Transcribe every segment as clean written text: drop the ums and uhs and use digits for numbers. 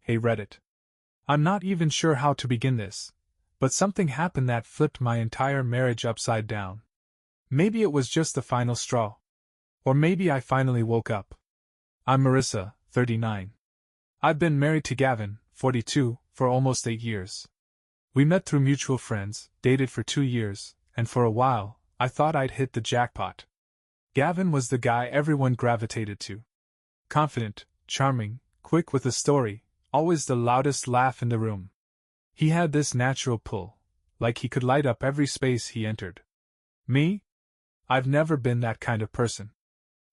Hey Reddit. I'm not even sure how to begin this, but something happened that flipped my entire marriage upside down. Maybe it was just the final straw. Or maybe I finally woke up. I'm Marissa, 39. I've been married to Gavin, 42, for almost 8 years. We met through mutual friends, dated for 2 years, and for a while, I thought I'd hit the jackpot. Gavin was the guy everyone gravitated to. Confident, charming, quick with a story, always the loudest laugh in the room. He had this natural pull, like he could light up every space he entered. Me? I've never been that kind of person.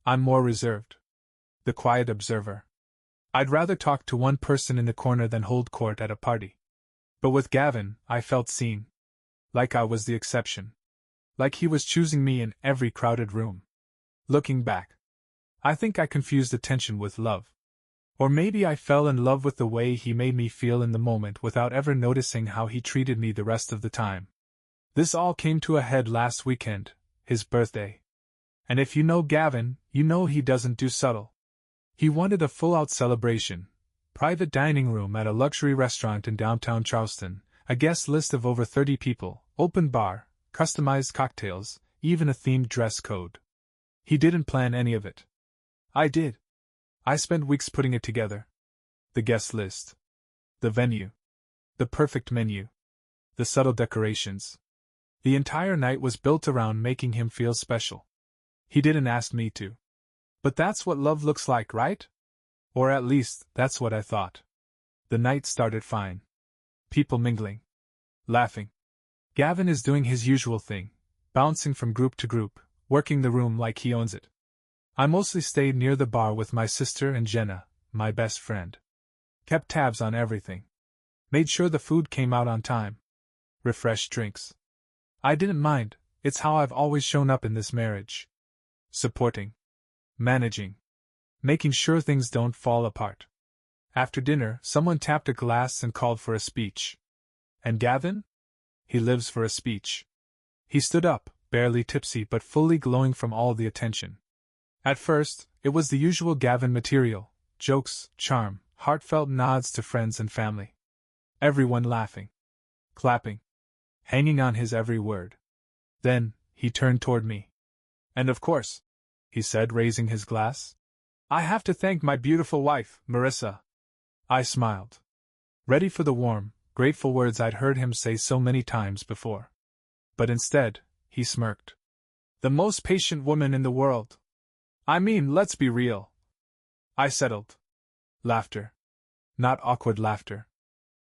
I'm more reserved. The quiet observer. I'd rather talk to one person in the corner than hold court at a party. But with Gavin, I felt seen. Like I was the exception. Like he was choosing me in every crowded room. Looking back, I think I confused attention with love. Or maybe I fell in love with the way he made me feel in the moment without ever noticing how he treated me the rest of the time. This all came to a head last weekend, his birthday. And if you know Gavin, you know he doesn't do subtle. He wanted a full-out celebration, private dining room at a luxury restaurant in downtown Charleston, a guest list of over 30 people, open bar, customized cocktails, even a themed dress code. He didn't plan any of it. I did. I spent weeks putting it together. The guest list. The venue. The perfect menu. The subtle decorations. The entire night was built around making him feel special. He didn't ask me to. But that's what love looks like, right? Or at least, that's what I thought. The night started fine. People mingling. Laughing. Gavin is doing his usual thing, bouncing from group to group, working the room like he owns it. I mostly stayed near the bar with my sister and Jenna, my best friend. Kept tabs on everything. Made sure the food came out on time. Refreshed drinks. I didn't mind, it's how I've always shown up in this marriage. Supporting. Managing. Making sure things don't fall apart. After dinner, someone tapped a glass and called for a speech. And Gavin? He lives for a speech. He stood up, barely tipsy but fully glowing from all the attention. At first, it was the usual Gavin material, jokes, charm, heartfelt nods to friends and family. Everyone laughing. Clapping. Hanging on his every word. Then, he turned toward me. And of course, he said, raising his glass, I have to thank my beautiful wife, Marissa. I smiled. Ready for the warm, grateful words I'd heard him say so many times before. But instead, he smirked. The most patient woman in the world. I mean, let's be real. I settled. Laughter. Not awkward laughter.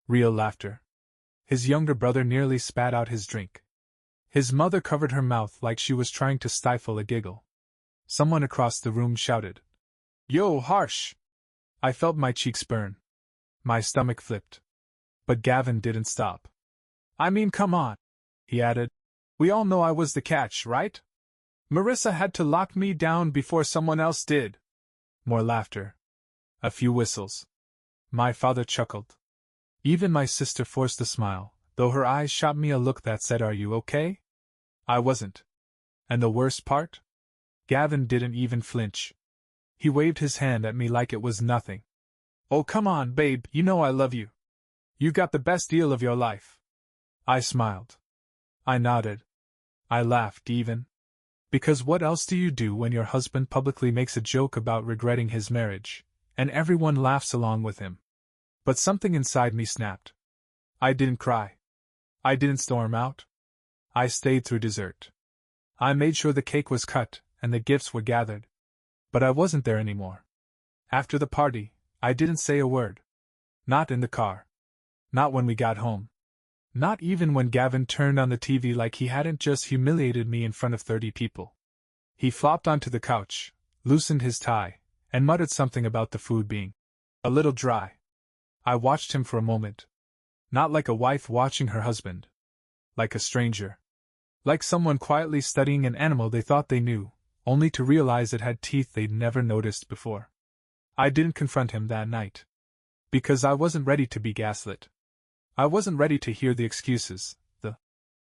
Real laughter. His younger brother nearly spat out his drink. His mother covered her mouth like she was trying to stifle a giggle. Someone across the room shouted, Yo, Harsh! I felt my cheeks burn. My stomach flipped. But Gavin didn't stop. I mean, come on, he added. We all know I was the catch, right? Marissa had to lock me down before someone else did. More laughter. A few whistles. My father chuckled. Even my sister forced a smile, though her eyes shot me a look that said, Are you okay? I wasn't. And the worst part? Gavin didn't even flinch. He waved his hand at me like it was nothing. Oh, come on, babe, you know I love you. You got the best deal of your life. I smiled. I nodded. I laughed even. Because what else do you do when your husband publicly makes a joke about regretting his marriage, and everyone laughs along with him? But something inside me snapped. I didn't cry. I didn't storm out. I stayed through dessert. I made sure the cake was cut and the gifts were gathered. But I wasn't there anymore. After the party, I didn't say a word. Not in the car. Not when we got home. Not even when Gavin turned on the TV like he hadn't just humiliated me in front of 30 people. He flopped onto the couch, loosened his tie, and muttered something about the food being a little dry. I watched him for a moment. Not like a wife watching her husband. Like a stranger. Like someone quietly studying an animal they thought they knew, only to realize it had teeth they'd never noticed before. I didn't confront him that night. Because I wasn't ready to be gaslit. I wasn't ready to hear the excuses,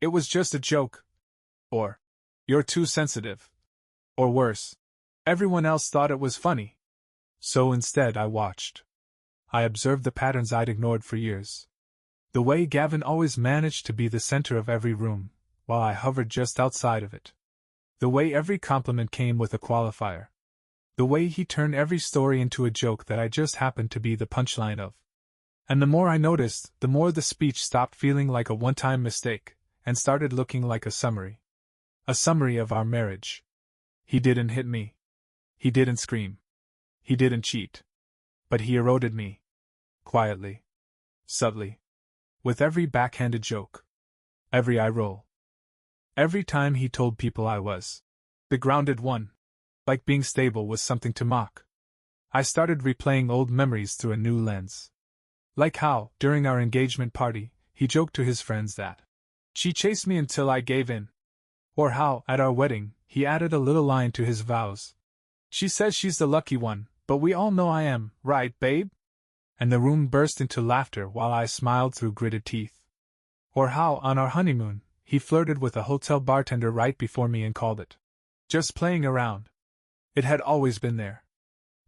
it was just a joke. Or, you're too sensitive. Or worse, everyone else thought it was funny. So instead I watched. I observed the patterns I'd ignored for years. The way Gavin always managed to be the center of every room, while I hovered just outside of it. The way every compliment came with a qualifier. The way he turned every story into a joke that I just happened to be the punchline of. And the more I noticed, the more the speech stopped feeling like a one-time mistake, and started looking like a summary. A summary of our marriage. He didn't hit me. He didn't scream. He didn't cheat. But he eroded me. Quietly. Subtly. With every backhanded joke. Every eye roll. Every time he told people I was the grounded one. Like being stable was something to mock. I started replaying old memories through a new lens. Like how, during our engagement party, he joked to his friends that she chased me until I gave in. Or how, at our wedding, he added a little line to his vows. She says she's the lucky one, but we all know I am, right, babe? And the room burst into laughter while I smiled through gritted teeth. Or how, on our honeymoon, he flirted with a hotel bartender right before me and called it just playing around. It had always been there.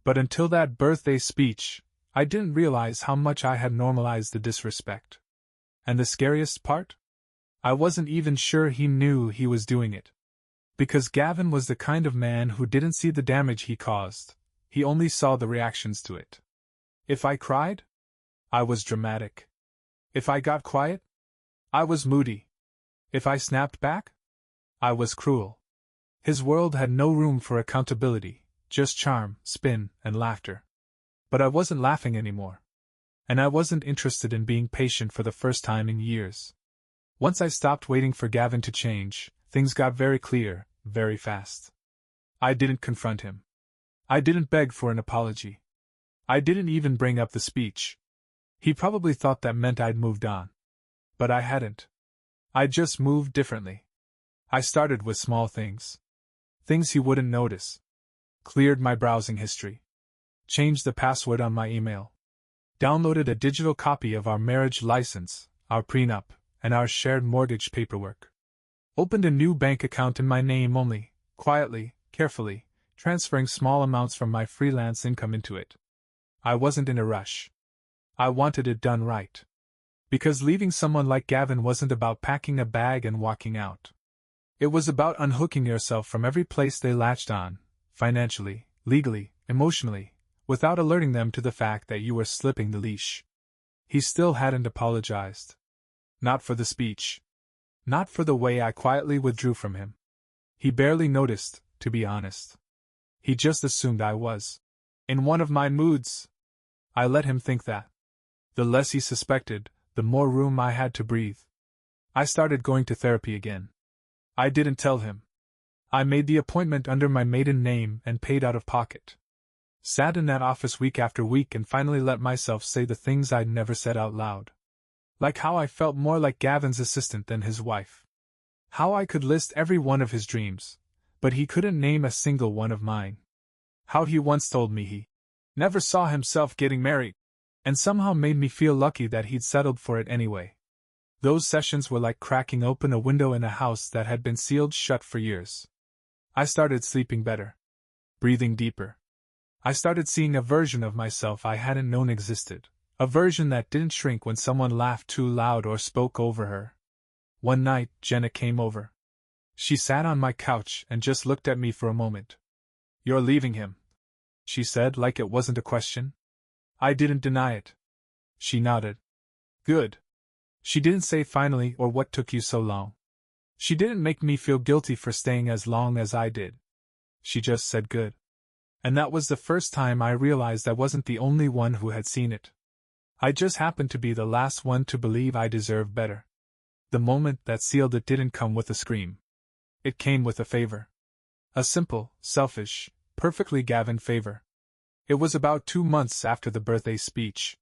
But until that birthday speech, I didn't realize how much I had normalized the disrespect. And the scariest part? I wasn't even sure he knew he was doing it. Because Gavin was the kind of man who didn't see the damage he caused, he only saw the reactions to it. If I cried, I was dramatic. If I got quiet, I was moody. If I snapped back, I was cruel. His world had no room for accountability, just charm, spin, and laughter. But I wasn't laughing anymore. And I wasn't interested in being patient for the first time in years. Once I stopped waiting for Gavin to change, things got very clear, very fast. I didn't confront him. I didn't beg for an apology. I didn't even bring up the speech. He probably thought that meant I'd moved on. But I hadn't. I just moved differently. I started with small things. Things he wouldn't notice. Cleared my browsing history. Changed the password on my email. Downloaded a digital copy of our marriage license, our prenup, and our shared mortgage paperwork. Opened a new bank account in my name only, quietly, carefully, transferring small amounts from my freelance income into it. I wasn't in a rush. I wanted it done right. Because leaving someone like Gavin wasn't about packing a bag and walking out. It was about unhooking yourself from every place they latched on, financially, legally, emotionally, without alerting them to the fact that you were slipping the leash. He still hadn't apologized. Not for the speech. Not for the way I quietly withdrew from him. He barely noticed, to be honest. He just assumed I was in one of my moods. I let him think that. The less he suspected, the more room I had to breathe. I started going to therapy again. I didn't tell him. I made the appointment under my maiden name and paid out of pocket. Sat in that office week after week and finally let myself say the things I'd never said out loud. Like how I felt more like Gavin's assistant than his wife. How I could list every one of his dreams, but he couldn't name a single one of mine. How he once told me he never saw himself getting married, and somehow made me feel lucky that he'd settled for it anyway. Those sessions were like cracking open a window in a house that had been sealed shut for years. I started sleeping better. Breathing deeper. I started seeing a version of myself I hadn't known existed. A version that didn't shrink when someone laughed too loud or spoke over her. One night, Jenna came over. She sat on my couch and just looked at me for a moment. "You're leaving him," she said like it wasn't a question. I didn't deny it. She nodded. "Good." She didn't say finally or what took you so long. She didn't make me feel guilty for staying as long as I did. She just said good. And that was the first time I realized I wasn't the only one who had seen it. I just happened to be the last one to believe I deserved better. The moment that sealed it didn't come with a scream. It came with a favor. A simple, selfish, perfectly Gavin favor. It was about 2 months after the birthday speech.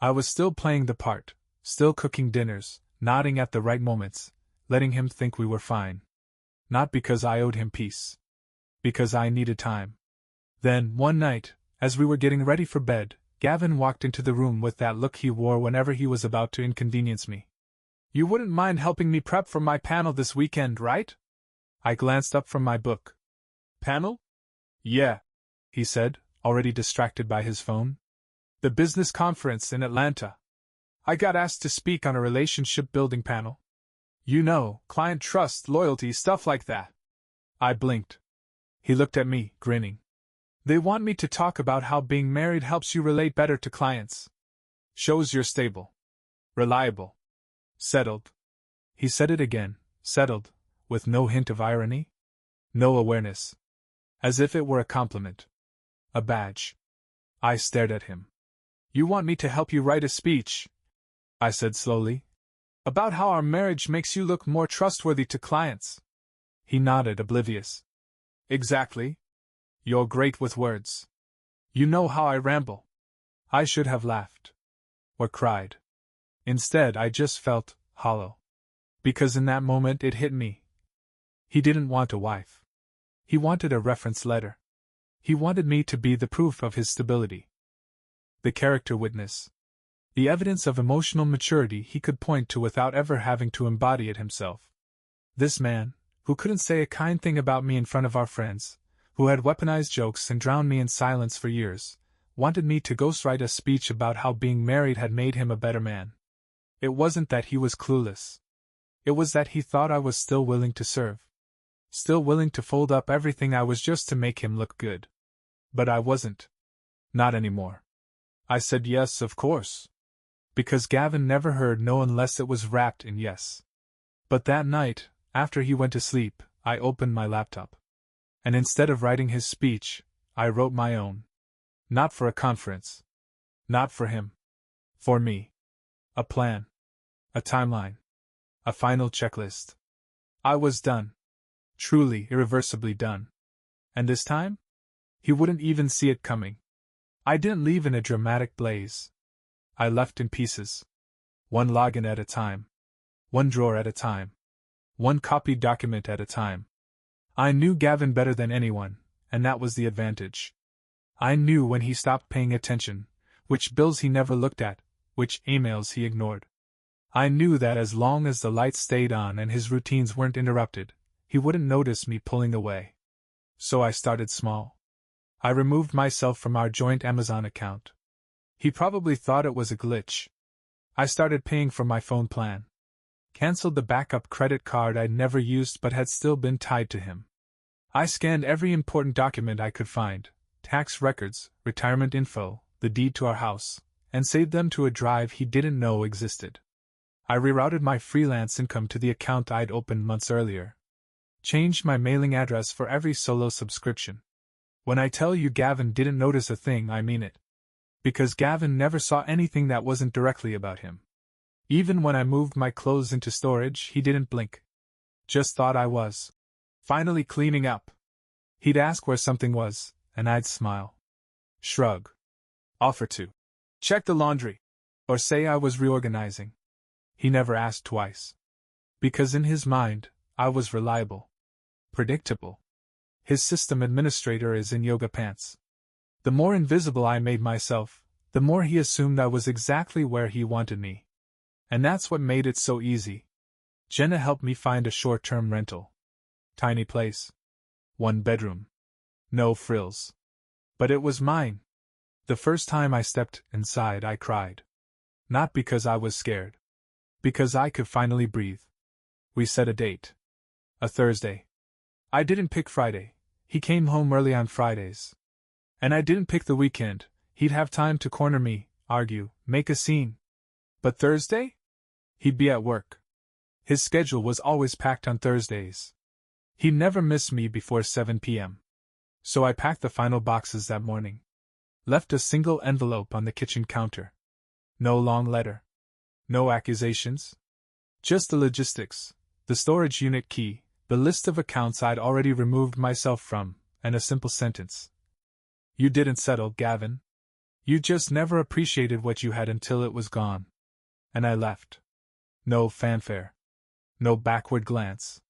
I was still playing the part, still cooking dinners, nodding at the right moments, letting him think we were fine. Not because I owed him peace. Because I needed time. Then, one night, as we were getting ready for bed, Gavin walked into the room with that look he wore whenever he was about to inconvenience me. "You wouldn't mind helping me prep for my panel this weekend, right?" I glanced up from my book. "Panel?" "Yeah," he said, already distracted by his phone. The business conference in Atlanta. I got asked to speak on a relationship building panel. You know, client trust, loyalty, stuff like that. I blinked. He looked at me, grinning. They want me to talk about how being married helps you relate better to clients. Shows you're stable. Reliable. Settled. He said it again, settled, with no hint of irony. No awareness. As if it were a compliment. A badge. I stared at him. You want me to help you write a speech? I said slowly. About how our marriage makes you look more trustworthy to clients. He nodded, oblivious. Exactly. You're great with words. You know how I ramble. I should have laughed. Or cried. Instead, I just felt hollow. Because in that moment it hit me. He didn't want a wife. He wanted a reference letter. He wanted me to be the proof of his stability. The character witness. The evidence of emotional maturity he could point to without ever having to embody it himself. This man, who couldn't say a kind thing about me in front of our friends, who had weaponized jokes and drowned me in silence for years, wanted me to ghostwrite a speech about how being married had made him a better man. It wasn't that he was clueless. It was that he thought I was still willing to serve. Still willing to fold up everything I was just to make him look good. But I wasn't. Not anymore. I said yes, of course. Because Gavin never heard no unless it was wrapped in yes. But that night, after he went to sleep, I opened my laptop. And instead of writing his speech, I wrote my own. Not for a conference. Not for him. For me. A plan. A timeline. A final checklist. I was done. Truly, irreversibly done. And this time? He wouldn't even see it coming. I didn't leave in a dramatic blaze. I left in pieces. One login at a time. One drawer at a time. One copied document at a time. I knew Gavin better than anyone, and that was the advantage. I knew when he stopped paying attention, which bills he never looked at, which emails he ignored. I knew that as long as the lights stayed on and his routines weren't interrupted, he wouldn't notice me pulling away. So I started small. I removed myself from our joint Amazon account. He probably thought it was a glitch. I started paying for my phone plan. Cancelled the backup credit card I'd never used but had still been tied to him. I scanned every important document I could find, tax records, retirement info, the deed to our house, and saved them to a drive he didn't know existed. I rerouted my freelance income to the account I'd opened months earlier. Changed my mailing address for every solo subscription. When I tell you Gavin didn't notice a thing, I mean it. Because Gavin never saw anything that wasn't directly about him. Even when I moved my clothes into storage, he didn't blink. Just thought I was finally cleaning up. He'd ask where something was, and I'd smile. Shrug. Offer to check the laundry. Or say I was reorganizing. He never asked twice. Because in his mind, I was reliable. Predictable. His system administrator is in yoga pants. The more invisible I made myself, the more he assumed I was exactly where he wanted me. And that's what made it so easy. Jenna helped me find a short-term rental. Tiny place. 1 bedroom. No frills. But it was mine. The first time I stepped inside, I cried. Not because I was scared. Because I could finally breathe. We set a date. A Thursday. I didn't pick Friday. He came home early on Fridays. And I didn't pick the weekend. He'd have time to corner me, argue, make a scene. But Thursday? He'd be at work. His schedule was always packed on Thursdays. He'd never miss me before 7 p.m. So I packed the final boxes that morning. Left a single envelope on the kitchen counter. No long letter. No accusations. Just the logistics, the storage unit key, the list of accounts I'd already removed myself from, and a simple sentence. You didn't settle, Gavin. You just never appreciated what you had until it was gone. And I left. No fanfare. No backward glance.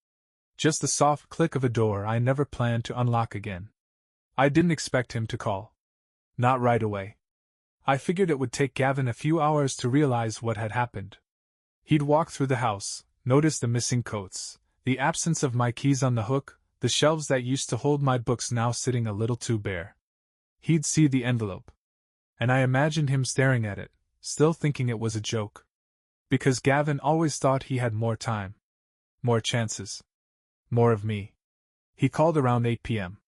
Just the soft click of a door I never planned to unlock again. I didn't expect him to call. Not right away. I figured it would take Gavin a few hours to realize what had happened. He'd walk through the house, notice the missing coats, the absence of my keys on the hook, the shelves that used to hold my books now sitting a little too bare. He'd see the envelope. And I imagined him staring at it, still thinking it was a joke. Because Gavin always thought he had more time. More chances. More of me. He called around 8 p.m.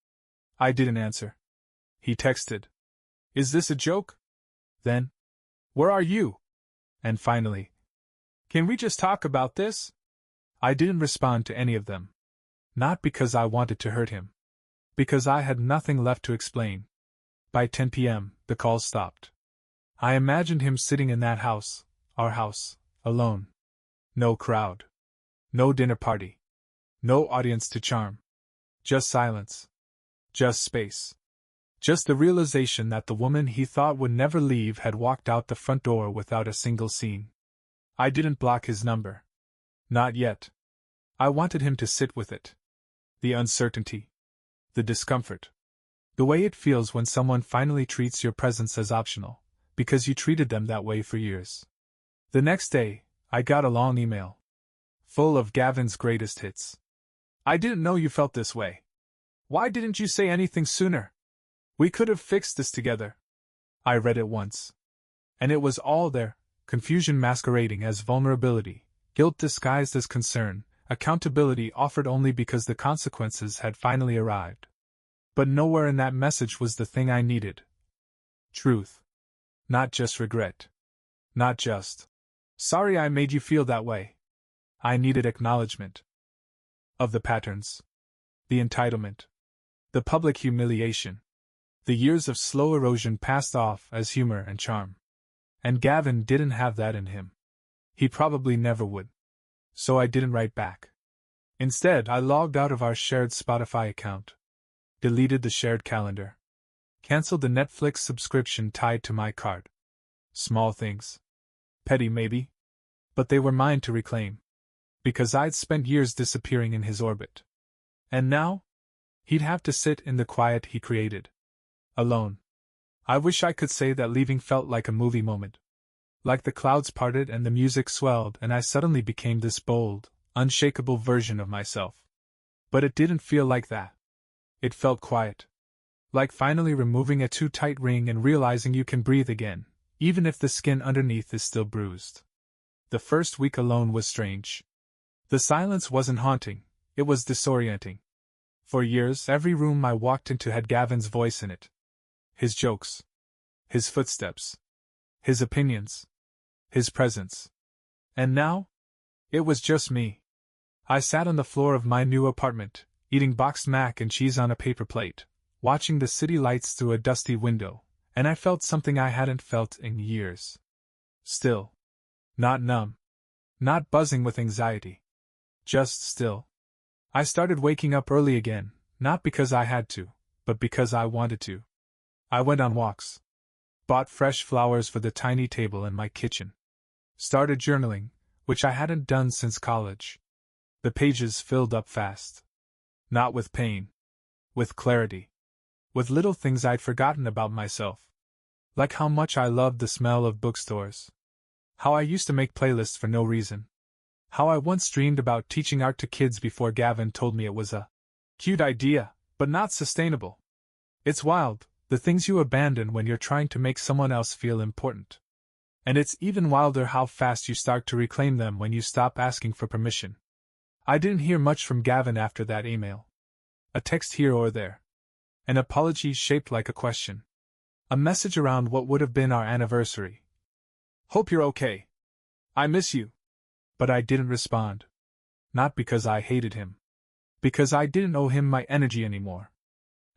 I didn't answer. He texted. Is this a joke? Then, where are you? And finally, can we just talk about this? I didn't respond to any of them. Not because I wanted to hurt him. Because I had nothing left to explain. By 10 p.m., the calls stopped. I imagined him sitting in that house, our house, alone. No crowd. No dinner party. No audience to charm. Just silence. Just space. Just the realization that the woman he thought would never leave had walked out the front door without a single scene. I didn't block his number. Not yet. I wanted him to sit with it. The uncertainty. The discomfort. The way it feels when someone finally treats your presence as optional, because you treated them that way for years. The next day, I got a long email. Full of Gavin's greatest hits. I didn't know you felt this way. Why didn't you say anything sooner? We could have fixed this together. I read it once. And it was all there, confusion masquerading as vulnerability, guilt disguised as concern, accountability offered only because the consequences had finally arrived. But nowhere in that message was the thing I needed. Truth. Not just regret. Not just, sorry I made you feel that way. I needed acknowledgement. Of the patterns. The entitlement. The public humiliation. The years of slow erosion passed off as humor and charm. And Gavin didn't have that in him. He probably never would. So I didn't write back. Instead, I logged out of our shared Spotify account. Deleted the shared calendar. Cancelled the Netflix subscription tied to my card. Small things. Petty maybe. But they were mine to reclaim. Because I'd spent years disappearing in his orbit. And now? He'd have to sit in the quiet he created. Alone. I wish I could say that leaving felt like a movie moment. Like the clouds parted and the music swelled and I suddenly became this bold, unshakable version of myself. But it didn't feel like that. It felt quiet. Like finally removing a too tight ring and realizing you can breathe again, even if the skin underneath is still bruised. The first week alone was strange. The silence wasn't haunting, it was disorienting. For years, every room I walked into had Gavin's voice in it. His jokes. His footsteps. His opinions. His presence. And now? It was just me. I sat on the floor of my new apartment, eating boxed mac and cheese on a paper plate, watching the city lights through a dusty window, and I felt something I hadn't felt in years. Still. Not numb. Not buzzing with anxiety. Just still. I started waking up early again, not because I had to, but because I wanted to. I went on walks. Bought fresh flowers for the tiny table in my kitchen. Started journaling, which I hadn't done since college. The pages filled up fast. Not with pain. With clarity. With little things I'd forgotten about myself. Like how much I loved the smell of bookstores. How I used to make playlists for no reason. How I once dreamed about teaching art to kids before Gavin told me it was a cute idea, but not sustainable. It's wild, the things you abandon when you're trying to make someone else feel important. And it's even wilder how fast you start to reclaim them when you stop asking for permission. I didn't hear much from Gavin after that email. A text here or there. An apology shaped like a question. A message around what would have been our anniversary. Hope you're okay. I miss you. But I didn't respond. Not because I hated him. Because I didn't owe him my energy anymore.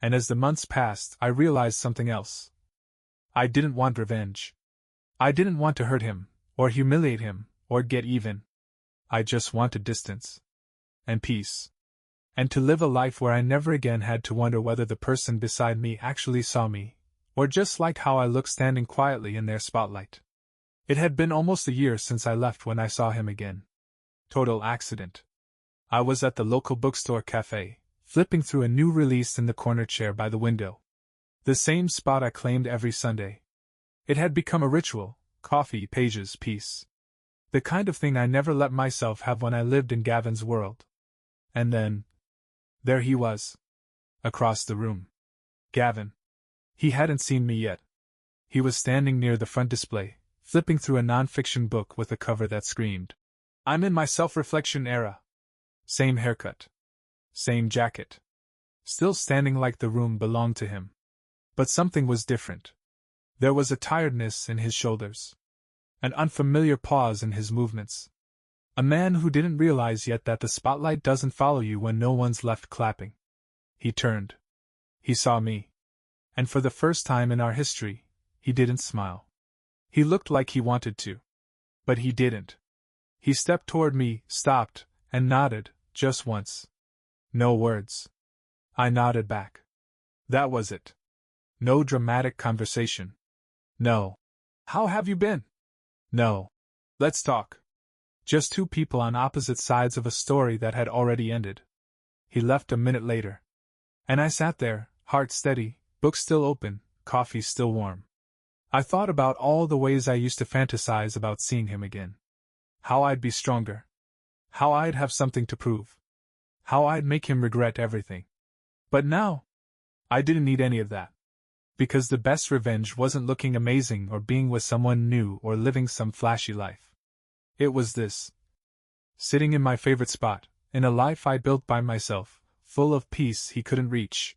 And as the months passed, I realized something else. I didn't want revenge. I didn't want to hurt him, or humiliate him, or get even. I just wanted distance. And peace. And to live a life where I never again had to wonder whether the person beside me actually saw me, or just liked how I looked standing quietly in their spotlight. It had been almost a year since I left when I saw him again. Total accident. I was at the local bookstore cafe, flipping through a new release in the corner chair by the window. The same spot I claimed every Sunday. It had become a ritual, coffee, pages, peace. The kind of thing I never let myself have when I lived in Gavin's world. And then, there he was. Across the room. Gavin. He hadn't seen me yet. He was standing near the front display, flipping through a non-fiction book with a cover that screamed, "I'm in my self-reflection era." Same haircut. Same jacket. Still standing like the room belonged to him. But something was different. There was a tiredness in his shoulders. An unfamiliar pause in his movements. A man who didn't realize yet that the spotlight doesn't follow you when no one's left clapping. He turned. He saw me. And for the first time in our history, he didn't smile. He looked like he wanted to. But he didn't. He stepped toward me, stopped, and nodded, just once. No words. I nodded back. That was it. No dramatic conversation. No. "How have you been?" No. "Let's talk." Just two people on opposite sides of a story that had already ended. He left a minute later. And I sat there, heart steady, book still open, coffee still warm. I thought about all the ways I used to fantasize about seeing him again. How I'd be stronger. How I'd have something to prove. How I'd make him regret everything. But now, I didn't need any of that. Because the best revenge wasn't looking amazing or being with someone new or living some flashy life. It was this. Sitting in my favorite spot, in a life I built by myself, full of peace he couldn't reach.